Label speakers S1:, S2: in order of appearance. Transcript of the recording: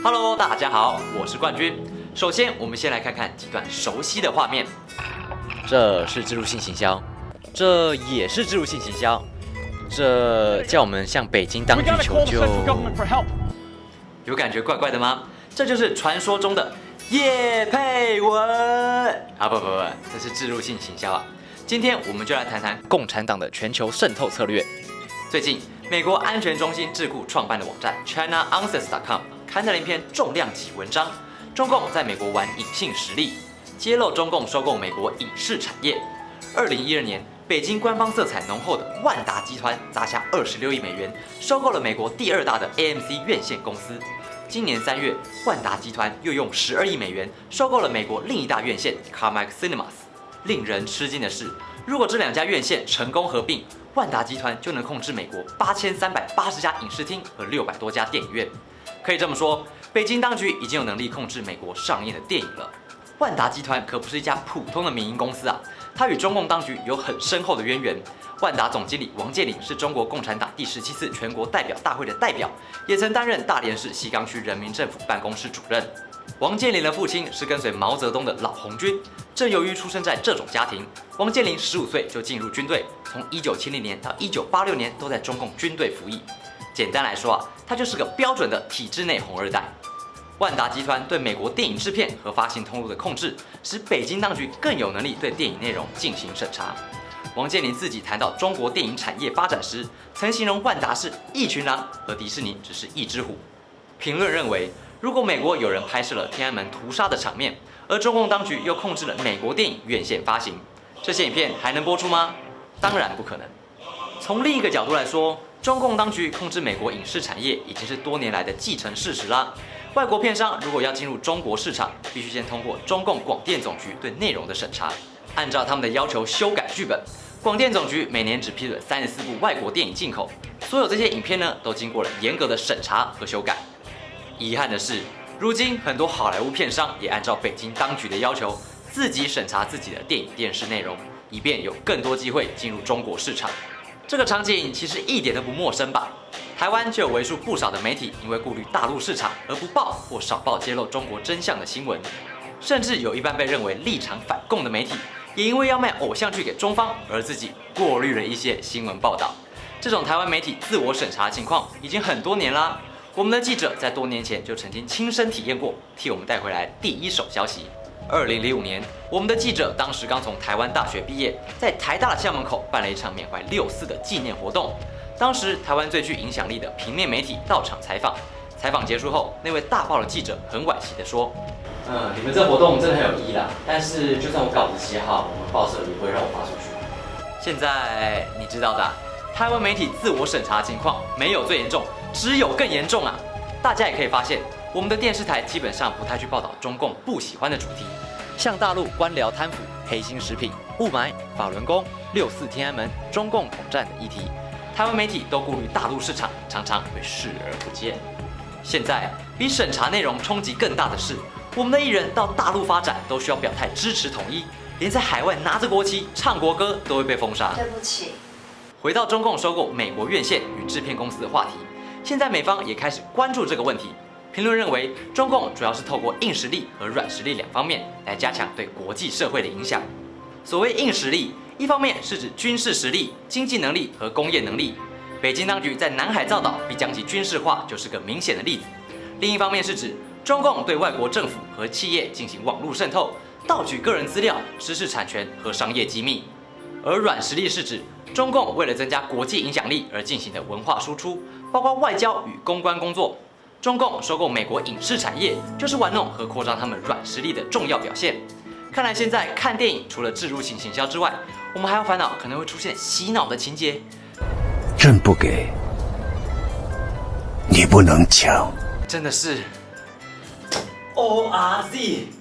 S1: Hello， 大家好，我是冠军。首先，我们先来看看几段熟悉的画面。这是置入性行销，这也是置入性行销，这叫我们向北京当局求救。有感觉怪怪的吗？这就是传说中的业配文啊！不，这是置入性行销啊。今天我们就来谈谈共产党的全球渗透策略。最近，美国安全中心智库创办的网站 ChinaAnswers.com 刊登了一篇重量级文章，中共在美国玩隐性实力，揭露中共收购美国影视产业。2012年，北京官方色彩浓厚的万达集团砸下26亿美元，收购了美国第2大的 AMC 院线公司。今年3月，万达集团又用12亿美元收购了美国另一大院线 Carmack Cinemas。令人吃惊的是，如果这2家院线成功合并，万达集团就能控制美国8380家影视厅和600多家电影院。可以这么说，北京当局已经有能力控制美国上映的电影了。万达集团可不是一家普通的民营公司啊，它与中共当局有很深厚的渊源。万达总经理王健林是中国共产党第17次全国代表大会的代表，也曾担任大连市西岗区人民政府办公室主任。王健林的父亲是跟随毛泽东的老红军，正由于出生在这种家庭，王健林15岁就进入军队，从1970年到1986年都在中共军队服役。简单来说啊，他就是个标准的体制内红二代。万达集团对美国电影制片和发行通路的控制，使北京当局更有能力对电影内容进行审查。王健林自己谈到中国电影产业发展时，曾形容万达是一群狼，和迪士尼只是一只虎。评论认为，如果美国有人拍摄了天安门屠杀的场面，而中共当局又控制了美国电影院线发行，这些影片还能播出吗？当然不可能。从另一个角度来说，中共当局控制美国影视产业已经是多年来的既成事实啦。外国片商如果要进入中国市场，必须先通过中共广电总局对内容的审查，按照他们的要求修改剧本。广电总局每年只批准34部外国电影进口，所有这些影片呢，都经过了严格的审查和修改。遗憾的是，如今很多好莱坞片商也按照北京当局的要求，自己审查自己的电影电视内容，以便有更多机会进入中国市场。这个场景其实一点都不陌生吧？台湾就有为数不少的媒体因为顾虑大陆市场而不报或少报揭露中国真相的新闻，甚至有一般被认为立场反共的媒体，也因为要卖偶像剧给中方而自己过滤了一些新闻报道。这种台湾媒体自我审查的情况已经很多年啦。我们的记者在多年前就曾经亲身体验过，替我们带回来第一手消息。2005年，我们的记者当时刚从台湾大学毕业，在台大的校门口办了一场缅怀6·4的纪念活动。当时台湾最具影响力的平面媒体到场采访，采访结束后，那位大报的记者很惋惜地说：“你们这活动真的很有意义啦，但是就算我稿子写好，我们报社也不会让我发出去。”现在你知道的，台湾媒体自我审查情况没有最严重，只有更严重啊！大家也可以发现，我们的电视台基本上不太去报道中共不喜欢的主题，像大陆官僚贪腐、黑心食品、雾霾、法轮功、6·4天安门、中共统战的议题，台湾媒体都顾虑大陆市场，常常会视而不见。现在比审查内容冲击更大的是，我们的艺人到大陆发展都需要表态支持统一，连在海外拿着国旗唱国歌都会被封杀。
S2: 对不起。
S1: 回到中共收购美国院线与制片公司的话题，现在美方也开始关注这个问题。评论认为，中共主要是透过硬实力和软实力2方面来加强对国际社会的影响。所谓硬实力，一方面是指军事实力、经济能力和工业能力，北京当局在南海造岛并将其军事化就是个明显的例子。另一方面是指中共对外国政府和企业进行网络渗透，盗取个人资料、知识产权和商业机密。而软实力是指中共为了增加国际影响力而进行的文化输出，包括外交与公关工作。中共收购美国影视产业，就是玩弄和扩张他们软实力的重要表现。看来现在看电影除了置入性行销之外，我们还要烦恼可能会出现洗脑的情节。
S3: 朕不给，你不能抢。
S1: 真的是 ORZ。